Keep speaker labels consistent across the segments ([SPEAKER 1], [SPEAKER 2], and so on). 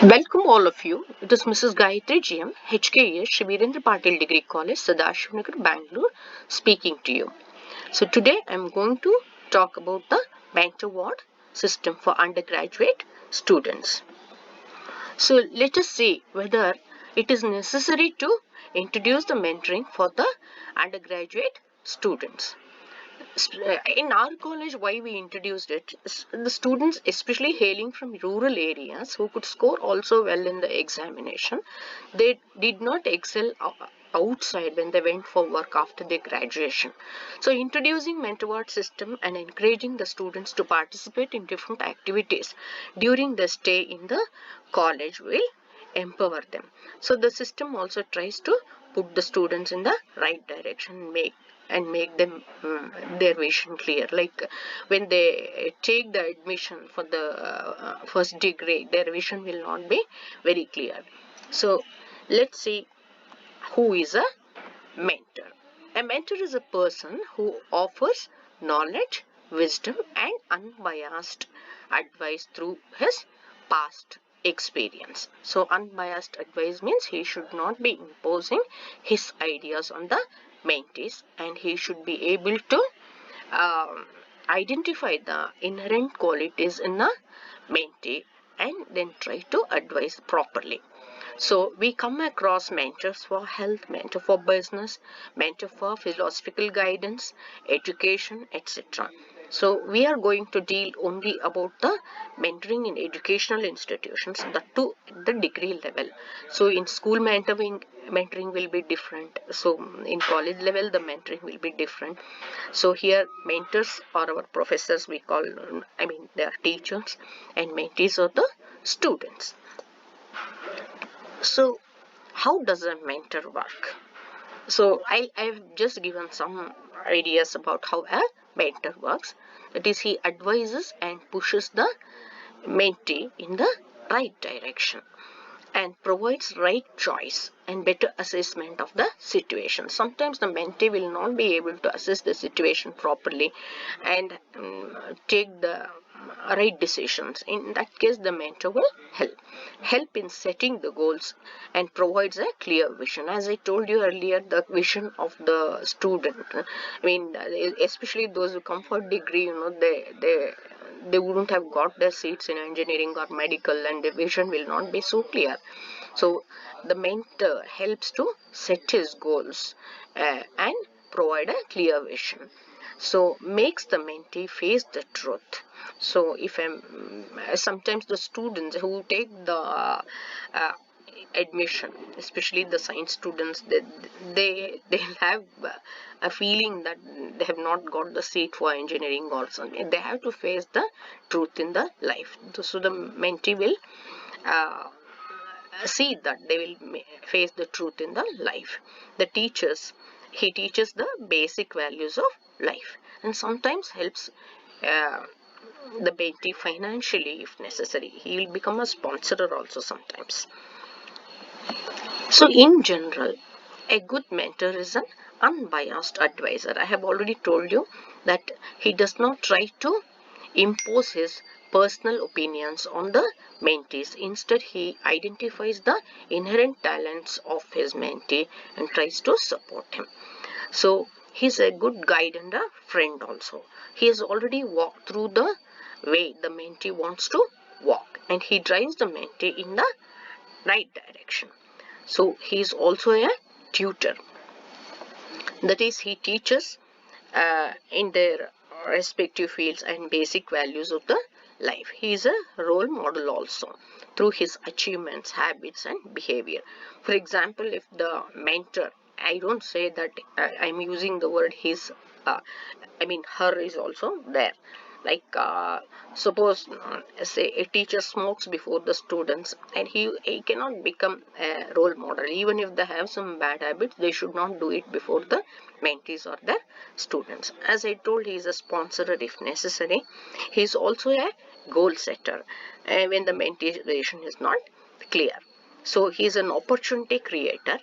[SPEAKER 1] Welcome all of you. It is Mrs. Gayathri GM, HKS, Shivirendra Patil Degree College, Sadashivanagar, Bangalore, speaking to you. So today I am going to talk about the mentor award system for undergraduate students. So let us see whether it is necessary to introduce the mentoring for the undergraduate students. In our college, why we introduced it, the students, especially hailing from rural areas, who could score also well in the examination, they did not excel outside when they went for work after their graduation. So introducing mentor system and encouraging the students to participate in different activities during the stay in the college will empower them. So the system also tries to put the students in the right direction, make them their vision clear. Like when they take the admission for the first degree, their vision will not be very clear. So let's see who is a mentor. A mentor is a person who offers knowledge, wisdom, and unbiased advice through his past experience. So, unbiased advice means he should not be imposing his ideas on the mentees, and he should be able to um, identify the inherent qualities in a mentee and then try to advise properly. So we come across mentors for health, mentor for business, mentor for philosophical guidance, education, etc. So we are going to deal only about the mentoring in educational institutions, that to the degree level. So in school mentoring will be different. So in college level the mentoring will be different. So here mentors are our professors, we call, they are teachers, and mentees are the students. So how does a mentor work? So I've just given some ideas about how a mentor works. That is, he advises and pushes the mentee in the right direction and provides right choice and better assessment of the situation. Sometimes the mentee will not be able to assess the situation properly and take the right decisions. In that case, the mentor will help in setting the goals and provides a clear vision. As I told you earlier, the vision of the student, especially those who come for degree, they wouldn't have got their seats in engineering or medical, and the vision will not be so clear. So the mentor helps to set his goals and provide a clear vision. So makes the mentee face the truth. So if sometimes the students who take the admission, especially the science students, they have a feeling that they have not got the seat for engineering or something. They have to face the truth in the life. So the mentee will uh, see that they will face the truth in the life. The teachers, he teaches the basic values of life and sometimes helps uh, the mentee financially if necessary. He will become a sponsor also sometimes. So in general, a good mentor is an unbiased advisor. I have already told you that he does not try to impose his personal opinions on the mentees. Instead, he identifies the inherent talents of his mentee and tries to support him. So he's a good guide and a friend also. He has already walked through the way the mentee wants to walk, and he drives the mentee in the right direction. So he is also a tutor. That is, he teaches in their respective fields and basic values of the life. He is a role model also through his achievements, habits, and behavior. For example, if the mentor, I don't say that I'm using the word his, her is also there. Like suppose say a teacher smokes before the students, and he cannot become a role model. Even if they have some bad habits, they should not do it before the mentees or the students. As I told, he is a sponsor if necessary. He is also a goal setter when the mentee relation is not clear. So he is an opportunity creator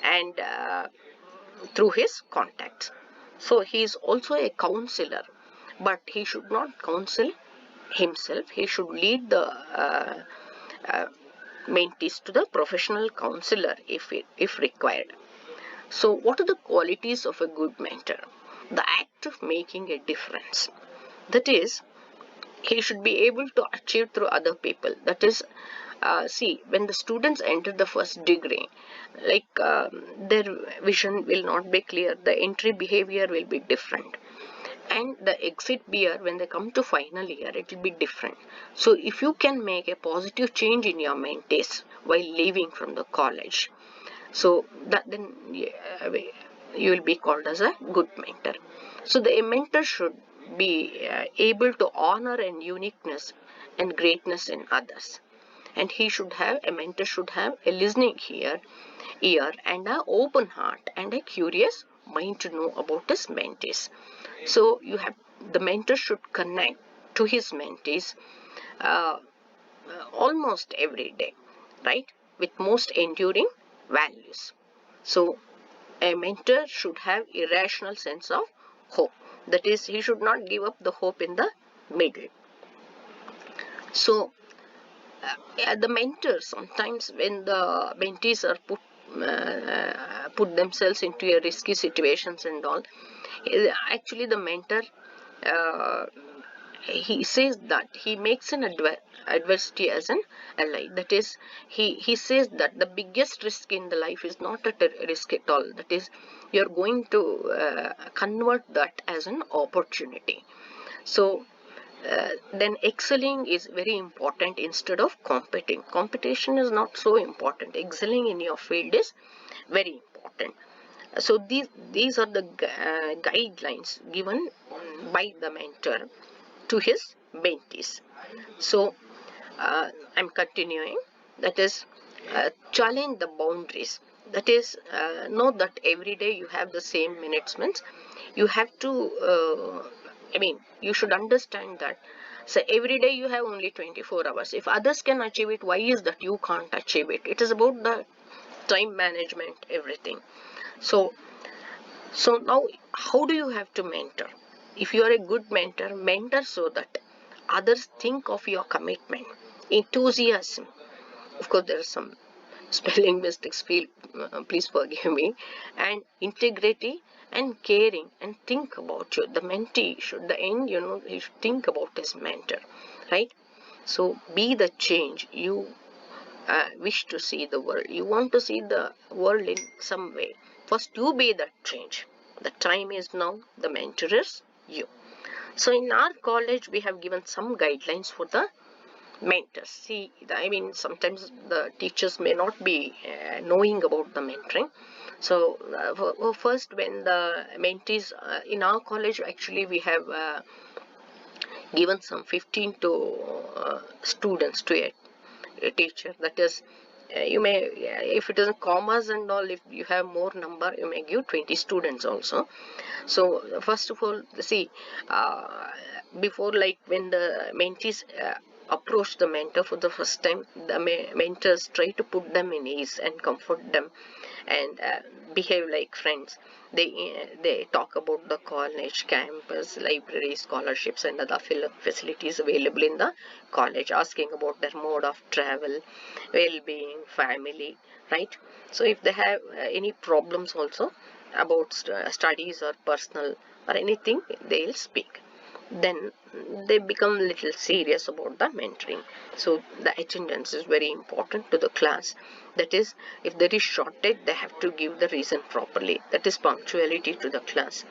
[SPEAKER 1] and through his contacts. So he is also a counselor, but he should not counsel himself. He should lead the mentees to the professional counselor if required. So what are the qualities of a good mentor? The act of making a difference. That is, he should be able to achieve through other people. That is, see, when the students enter the first degree, like their vision will not be clear, the entry behavior will be different, and the exit beer when they come to final year, it will be different. So if you can make a positive change in your mentees while leaving from the college, so that then you will be called as a good mentor. So the mentor should be able to honor and uniqueness and greatness in others, and a mentor should have a listening ear and an open heart and a curious mind to know about his mentees. So the mentor should connect to his mentees uh, almost every day, right, with most enduring values. So a mentor should have irrational sense of hope. That is, he should not give up the hope in the middle. So the mentors, sometimes when the mentees are put themselves into a risky situations and all, actually the mentor, uh, he says that he makes an adversity as an ally. That is, he says that the biggest risk in the life is not a risk at all. That is, you're going to convert that as an opportunity. So then excelling is very important instead of competing. Competition is not so important. Excelling in your field is very important. So these are the guidelines given by the mentor to his mentees. So I'm continuing. That is, challenge the boundaries. That is, know that every day you have the same minutes. Means you have to. You should understand that. So every day you have only 24 hours. If others can achieve it, why is that you can't achieve it? It is about the time management, everything. So now, how do you have to mentor? If you are a good mentor so that others think of your commitment, enthusiasm. Of course, there are some spelling mistakes. Please forgive me. And integrity and caring and think about you. The mentee should, the end, he should think about his mentor, right? So be the change you wish to see the world. You want to see the world in some way. First, you be that change. The time is now. The mentor is you. So in our college, we have given some guidelines for the mentors. See, sometimes the teachers may not be knowing about the mentoring. So first, when the mentees in our college, actually we have given some 15 to students to a teacher. That is, you may, if it is commas and all, if you have more number, you may give 20 students also. So first of all, see, before, like when the mentees approach the mentor for the first time, the mentors try to put them in ease and comfort them and behave like friends. They talk about the college campus, library, scholarships and other facilities available in the college, asking about their mode of travel, well-being, family, right? So if they have any problems also about studies or personal or anything, they'll speak. Then they become little serious about the mentoring. So the attendance is very important to the class. That is, if there is shortage, they have to give the reason properly. That is punctuality to the class.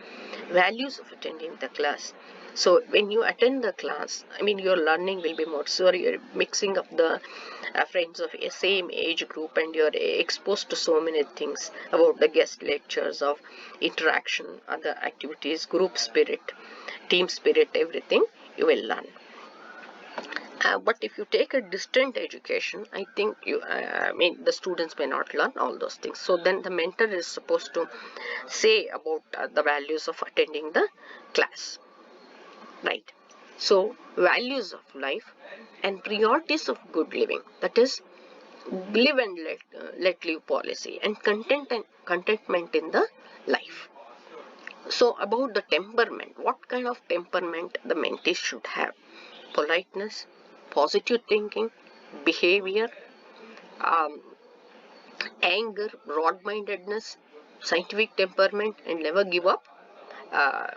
[SPEAKER 1] Values of attending the class. So when you attend the class, your learning will be more. So you're mixing up the friends of a same age group, and you're exposed to so many things about the guest lectures, of interaction, other activities, group spirit, team spirit, everything you will learn. But if you take a distant education, I think the students may not learn all those things. So then the mentor is supposed to say about the values of attending the class, right? So values of life and priorities of good living. That is, live and let live policy and contentment in the life. So about the temperament, what kind of temperament the mentee should have? Politeness, positive thinking, behavior, um, anger, broad-mindedness, scientific temperament, and never give up uh,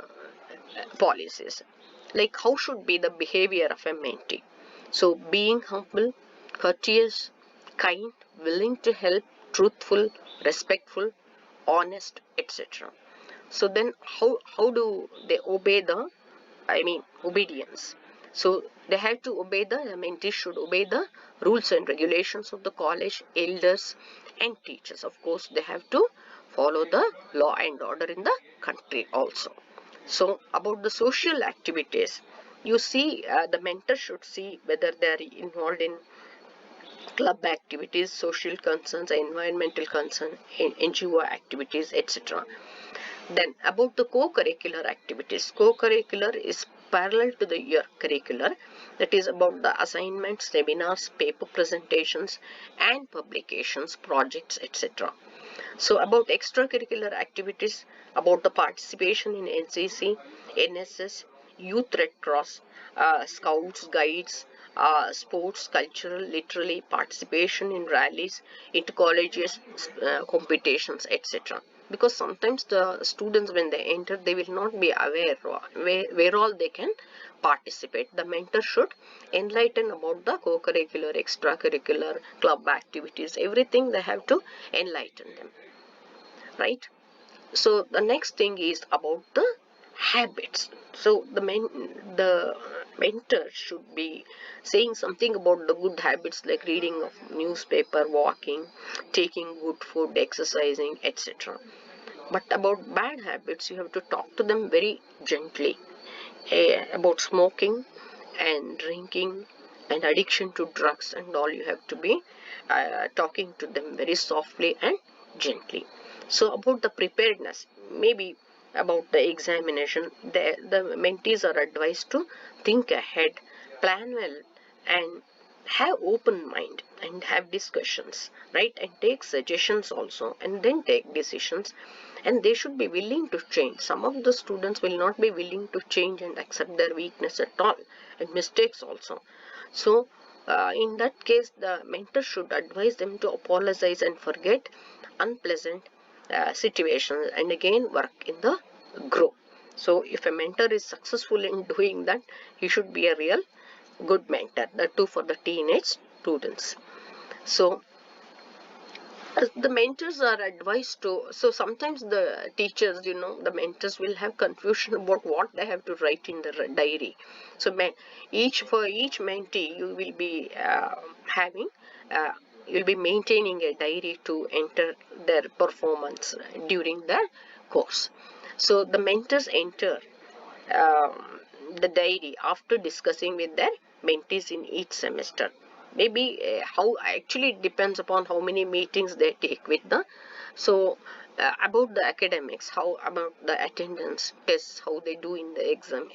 [SPEAKER 1] policies. Like how should be the behavior of a mentee? So being humble, courteous, kind, willing to help, truthful, respectful, honest, etc. So then how do they obey the, obedience? So they have to obey the mentees should obey the rules and regulations of the college, elders and teachers. Of course, they have to follow the law and order in the country also. So about the social activities, you see, the mentor should see whether they are involved in club activities, social concerns, environmental concerns, NGO activities, etc. Then about the co-curricular activities. Co-curricular is parallel to the year curricular, that is about the assignments, seminars, paper presentations and publications, projects, etc. So about extracurricular activities, about the participation in NCC, NSS, Youth Red Cross, Scouts, Guides, sports, cultural, literally, participation in rallies, intercollegiate competitions, etc. Because sometimes the students, when they enter, they will not be aware where all they can participate. The mentor should enlighten about the co-curricular, extracurricular, club activities, everything they have to enlighten them, right? So the next thing is about the habits. So the mentor should be saying something about the good habits like reading of newspaper, walking, taking good food, exercising, etc. But about bad habits, you have to talk to them very gently, about smoking and drinking and addiction to drugs and all. You have to be talking to them very softly and gently. So about the preparedness, maybe about the examination, the mentees are advised to think ahead, plan well, and have open mind and have discussions, right, and take suggestions also, and then take decisions. And they should be willing to change. Some of the students will not be willing to change and accept their weakness at all, and mistakes also. So in that case, the mentor should advise them to apologize and forget unpleasant situations, and again work in the grow. So if a mentor is successful in doing that, he should be a real good mentor, that too for the teenage students. So the mentors are advised to, so sometimes the teachers, the mentors will have confusion about what they have to write in the diary. So for each mentee you will be having you'll be maintaining a diary to enter their performance during the course. So the mentors enter the diary after discussing with their mentees in each semester. Maybe how actually it depends upon how many meetings they take with the. So about the academics, how about the attendance tests, how they do in the exam,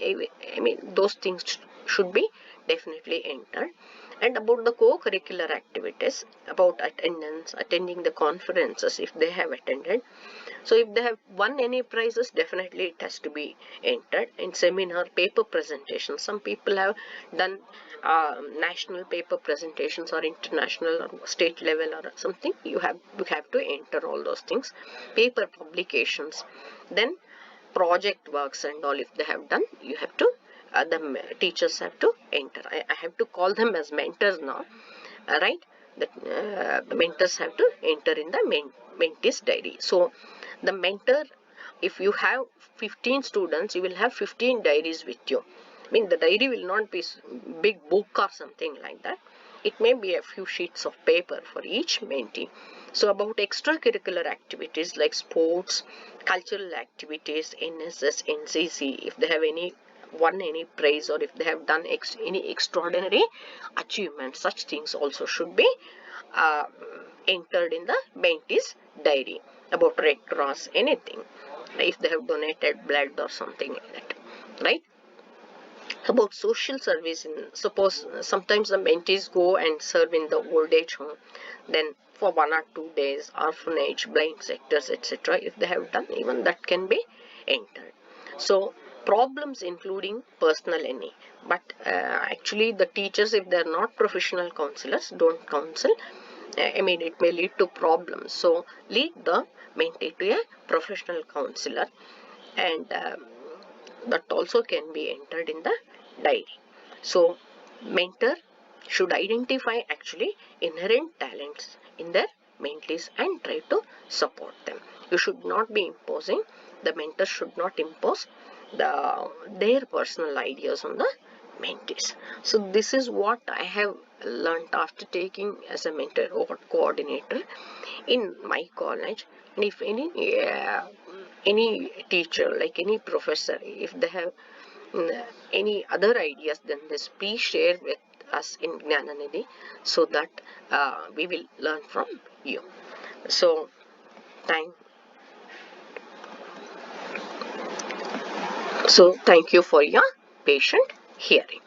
[SPEAKER 1] those things should be definitely entered. And about the co-curricular activities, about attendance, attending the conferences if they have attended. So if they have won any prizes, definitely it has to be entered. In seminar, paper presentations, some people have done national paper presentations or international or state level or something. You have to enter all those things. Paper publications, then project works and all, if they have done, you have to the teachers have to enter. I have to call them as mentors now, right? The mentors have to enter in the mentees diary. So the mentor, if you have 15 students, you will have 15 diaries with you. The diary will not be big book or something like that. It may be a few sheets of paper for each mentee. So about extracurricular activities like sports, cultural activities, NSS, NCC, if they have won any prize or if they have done any extraordinary achievement, such things also should be uh, entered in the mentee's diary. About Red Cross, anything, if they have donated blood or something like that, right? About social service, in suppose sometimes the mentees go and serve in the old age home, then for 1 or 2 days, orphanage, blind sectors, etc. If they have done, even that can be entered. So problems including personal any, but actually the teachers, if they are not professional counselors, don't counsel. it may lead to problems. So lead the mentee to a professional counselor, and that also can be entered in the diary. So mentor should identify actually inherent talents in their mentees and try to support them. You should not be imposing, the mentor should not impose their personal ideas on the mentees. So this is what I have learned after taking as a mentor or coordinator in my college. And if any teacher, like any professor, if they have any other ideas than this, please share with us in Gnananidhi, so that we will learn from you. So thank thank you for your patient hearing.